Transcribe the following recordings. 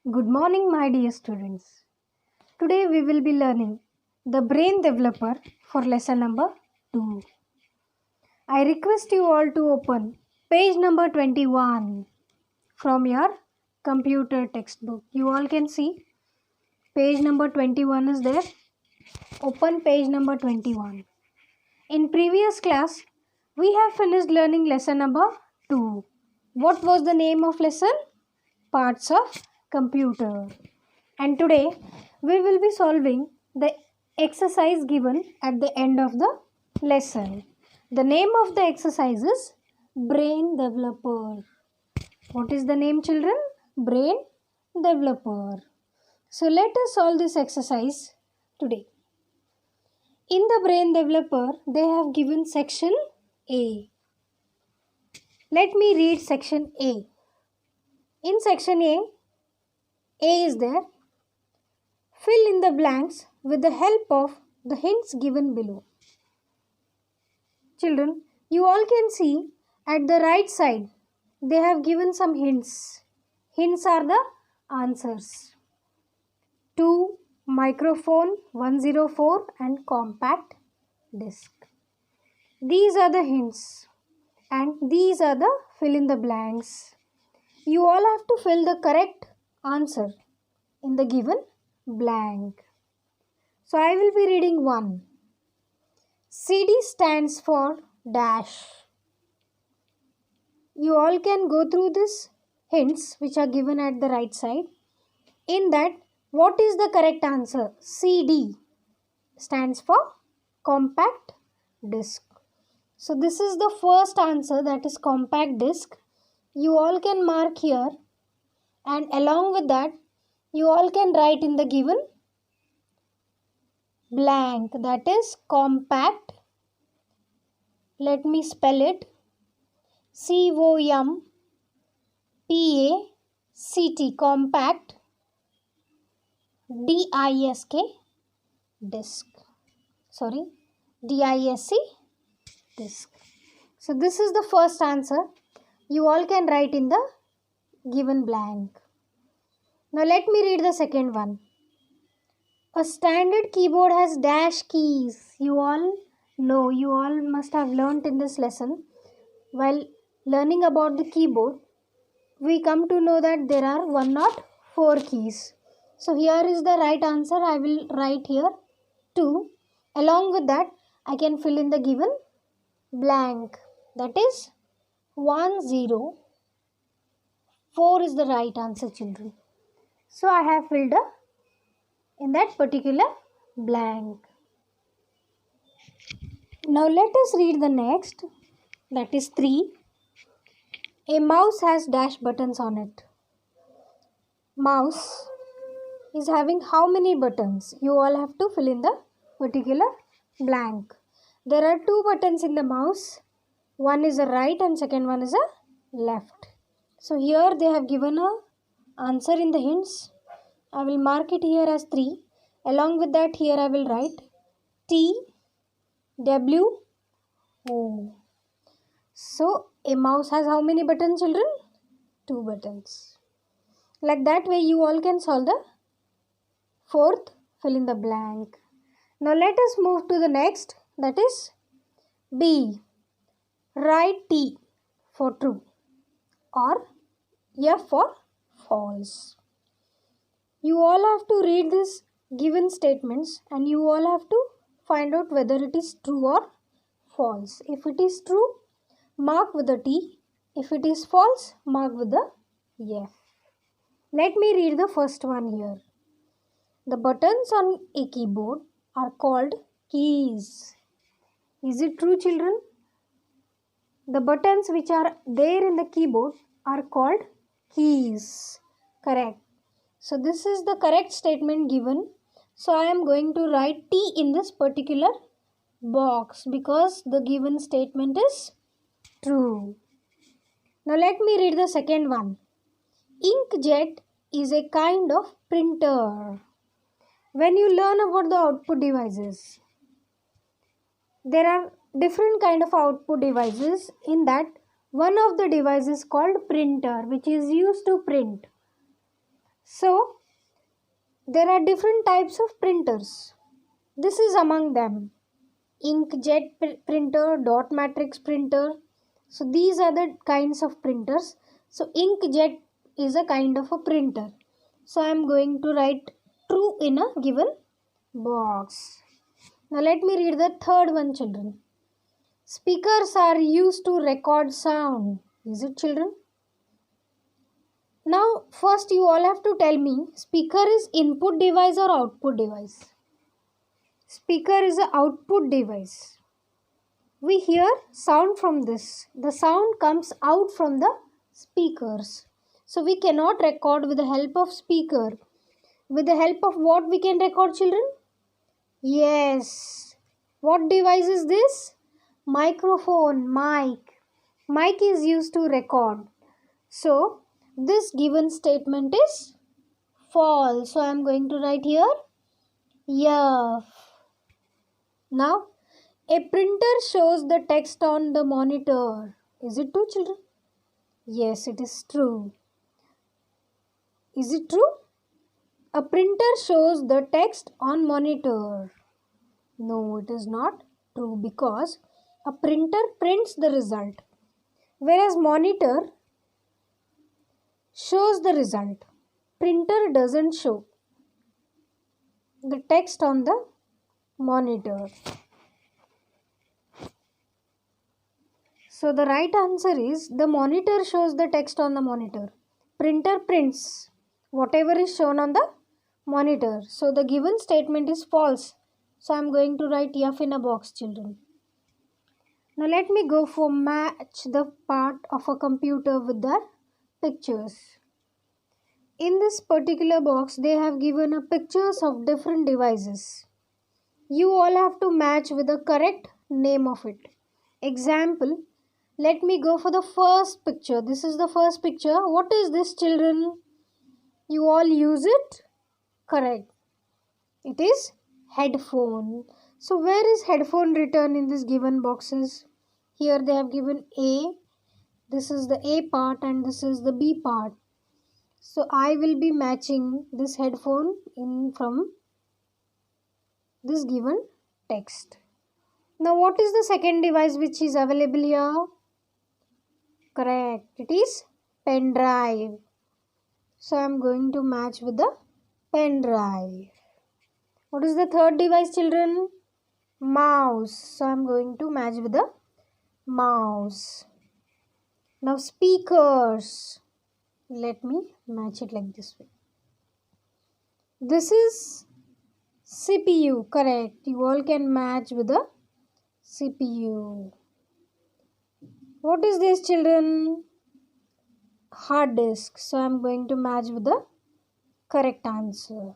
Good morning, my dear students. Today we will be learning the brain developer for lesson number 2. I request you all to open page number 21 from your computer textbook. You all can see page number 21 is there. Open page number 21. In previous class, we have finished learning lesson number 2. What was the name of lesson? Parts of computer. And today we will be solving the exercise given at the end of the lesson. The name of the exercise is brain developer. What is the name, children? Brain developer. So let us solve this exercise today. In the brain developer, they have given section A. Let me read section A. In section A is there. Fill in the blanks with the help of the hints given below. Children, you all can see at the right side, they have given some hints. Hints are the answers. 2, microphone, 104 and compact disc. These are the hints and these are the fill in the blanks. You all have to fill the correct answer in the given blank. So I will be reading 1. CD stands for dash. You all can go through these hints which are given at the right side. In that, what is the correct answer? CD stands for compact disc. So this is the first answer, that is compact disc. You all can mark here, and along with that you all can write in the given blank, that is compact. Let me spell it. COMPACT, compact, DISC, disc. DISC, disc. So this is the first answer. You all can write in the given blank. Now let me read the second one. A standard keyboard has dash keys. You all know, you all must have learnt in this lesson. While learning about the keyboard, we come to know that there are 104 keys. So here is the right answer. I will write here 2. Along with that, I can fill in the given blank. That is 104 is the right answer, children. So I have filled in that particular blank. Now let us read the next. That is 3. A mouse has dash buttons on it. Mouse is having how many buttons? You all have to fill in the particular blank. There are 2 buttons in the mouse. One is a right and second one is a left. So here they have given a answer in the hints. I will mark it here as 3. Along with that, here I will write T W O. So a mouse has how many buttons, children? 2 buttons. Like that way you all can solve the fourth fill in the blank. Now let us move to the next, that is B. Write T for true or F for false. You all have to read this given statements and you all have to find out whether it is true or false. If it is true, mark with the T. If it is false, mark with the F. Let me read the first one here. The buttons on a keyboard are called keys. Is it true, children? The buttons which are there in the keyboard are called keys. Correct. So this is the correct statement given. So I am going to write T in this particular box because the given statement is true. Now let me read the second one. Inkjet is a kind of printer. When you learn about the output devices, there are different kind of output devices. In that, one of the devices called printer, which is used to print. So there are different types of printers. This is among them: inkjet printer, dot matrix printer. So these are the kinds of printers. So inkjet is a kind of a printer. So I am going to write true in a given box. Now let me read the third one, children. Speakers are used to record sound. Is it, children? Now first you all have to tell me, speaker is input device or output device? Speaker is an output device. We hear sound from this. The sound comes out from the speakers. So we cannot record with the help of speaker. With the help of what we can record, children? Yes. What device is this? Microphone, mic. Mic is used to record. So this given statement is false. So I am going to write here F. Now a printer shows the text on the monitor. Is it true, children? Yes, it is true. Is it true? A printer shows the text on monitor. No, it is not true, because a printer prints the result, whereas monitor shows the result. Printer doesn't show the text on the monitor. So the right answer is, the monitor shows the text on the monitor. Printer prints whatever is shown on the monitor. So the given statement is false. So I am going to write F in a box, children. Now let me go for match the part of a computer with the pictures. In this particular box, they have given a pictures of different devices. You all have to match with the correct name of it. Example, let me go for the first picture. This is the first picture. What is this, children? You all use it? Correct. It is headphone. So where is headphone written in this given boxes? Here they have given A. This is the A part and this is the B part. So I will be matching this headphone in from this given text. Now what is the second device which is available here? Correct. It is pen drive. So I am going to match with the pen drive. What is the third device, children? Mouse. So I am going to match with the mouse. Now speakers. Let me match it like this way. This is CPU. Correct. You all can match with the CPU. What is this, children? Hard disk. So I am going to match with the correct answer.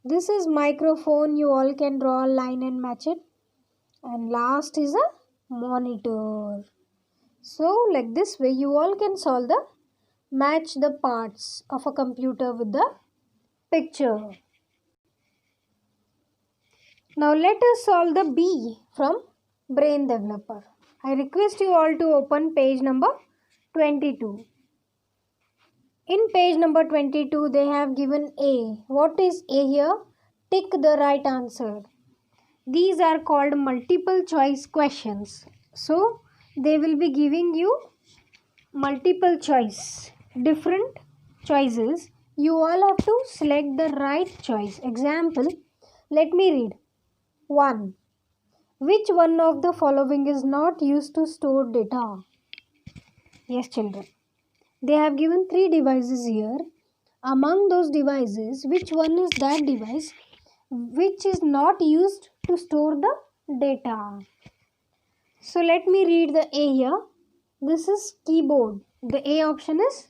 This is microphone. You all can draw a line and match it. And last is a monitor. So like this way you all can solve the match the parts of a computer with the picture. Now let us solve the B from Brain Developer. I request you all to open page number 22. In page number 22 they have given A. What is A here? Tick the right answer. These are called multiple choice questions. So they will be giving you multiple choice, different choices. You all have to select the right choice. Example, let me read. 1. Which one of the following is not used to store data? Yes, children. They have given 3 devices here. Among those devices, which one is that device which is not used to store the data? So let me read the A here. This is keyboard. The A option is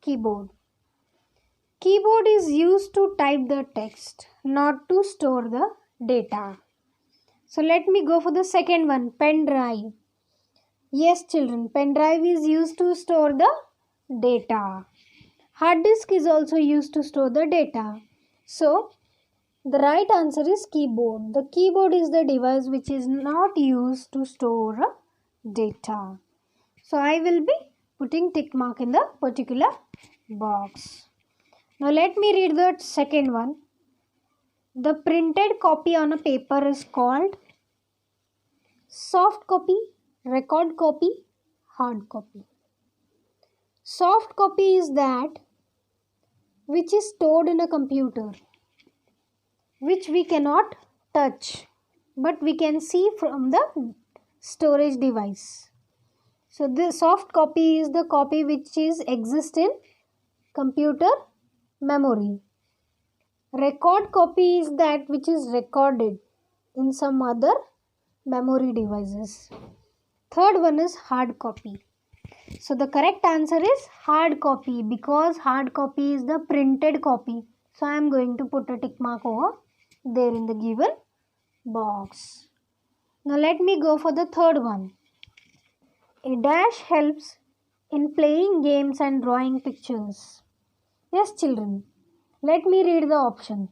keyboard. Keyboard is used to type the text, not to store the data. So let me go for the second one, pen drive. Yes, children, pen drive is used to store the data. Hard disk is also used to store the data. So the right answer is keyboard. The keyboard is the device which is not used to store data. So I will be putting tick mark in the particular box. Now let me read the second one. The printed copy on a paper is called soft copy, record copy, hard copy. Soft copy is that which is stored in a computer, which we cannot touch, but we can see from the storage device. So the soft copy is the copy which is exist in computer memory. Record copy is that which is recorded in some other memory devices. Third one is hard copy. So the correct answer is hard copy, because hard copy is the printed copy. So I am going to put a tick mark over there in the given box. Now let me go for the third one. A dash helps in playing games and drawing pictures. Yes, children, let me read the option.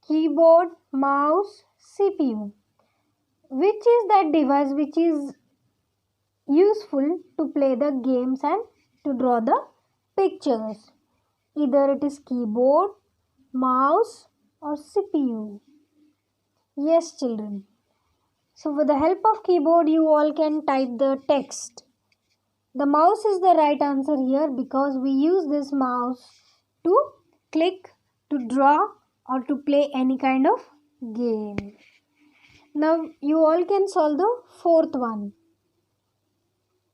Keyboard, mouse, CPU. Which is that device which is useful to play the games and to draw the pictures? Either it is keyboard, mouse or CPU. Yes, children. So with the help of keyboard you all can type the text. The mouse is the right answer here, because we use this mouse to click, to draw or to play any kind of game. Now you all can solve the fourth one.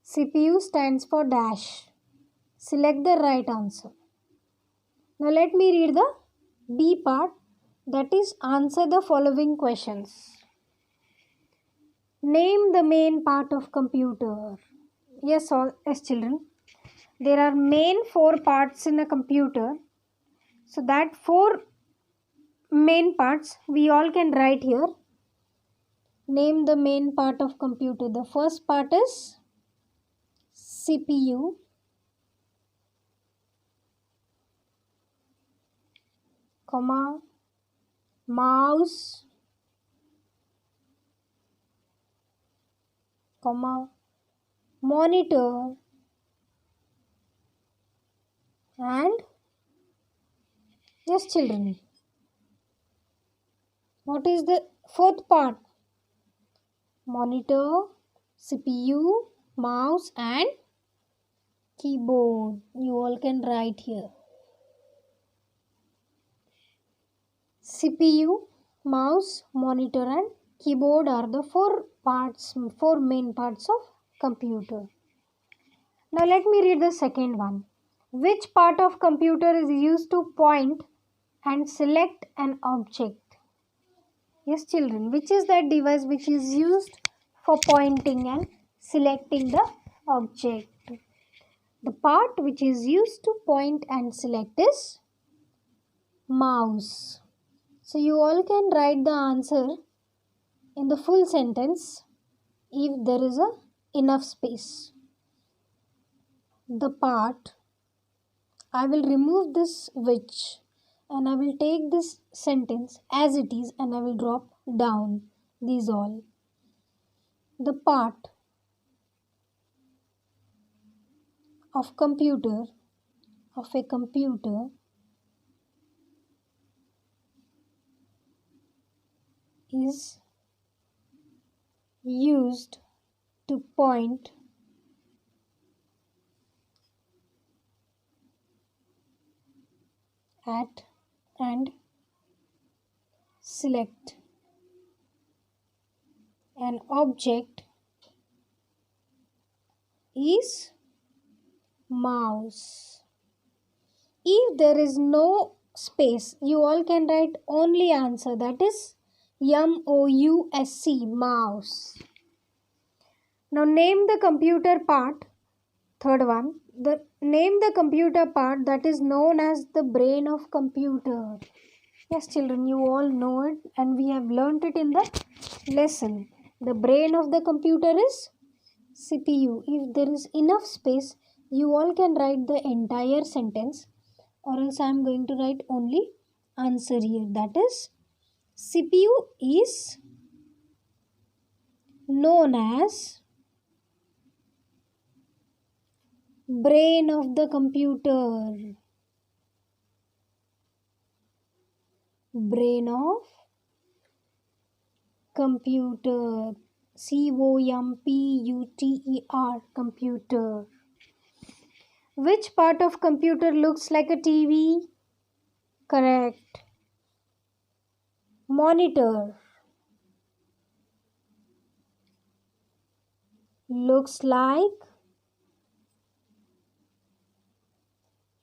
CPU stands for dash. Select the right answer. Now let me read the B part, that is answer the following questions. Name the main part of computer. Yes, children. There are main 4 parts in a computer. So that 4 main parts we all can write here. Name the main part of computer. The first part is CPU. Comma, mouse, comma, monitor, and yes, children, what is the fourth part? Monitor, CPU, mouse and keyboard. You all can write here. CPU, mouse, monitor and keyboard are the 4 main parts of computer. Now let me read the second one. Which part of computer is used to point and select an object? Yes, children, which is that device which is used for pointing and selecting the object? The part which is used to point and select is mouse. So you all can write the answer in the full sentence if there is enough space. The part, I will remove this which, and I will take this sentence as it is and I will drop down these all. The part of computer, of a computer, is used to point at and select an object is mouse. If there is no space, you all can write only answer, that is M-O-U-S-E, mouse. Now name the computer part. Third one, name the computer part that is known as the brain of computer. Yes, children, you all know it and we have learnt it in the lesson. The brain of the computer is CPU. If there is enough space, you all can write the entire sentence, or else I am going to write only answer here. That is, CPU is known as brain of the computer. Brain of computer. computer. Computer. Which part of computer looks like a TV? Correct. Monitor. Looks like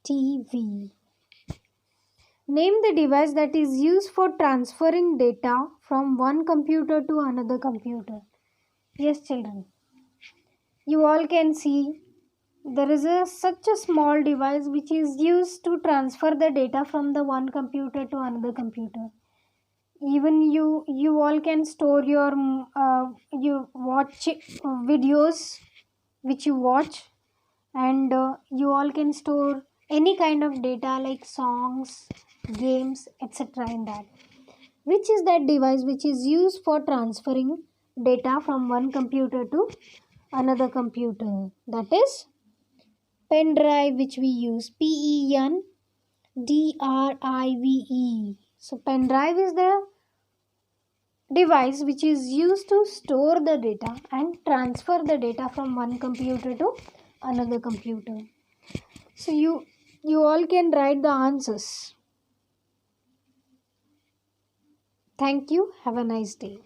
TV. Name the device that is used for transferring data from one computer to another computer. Yes, children. You all can see there is such a small device which is used to transfer the data from the one computer to another computer. Even you all can store your you watch videos which you watch, and you all can store any kind of data like songs, games, etc. in that. Which is that device which is used for transferring data from one computer to another computer? That is pen drive, which we use PEN DRIVE. So pen drive is the device which is used to store the data and transfer the data from one computer to another computer. So you all can write the answers. Thank you. Have a nice day.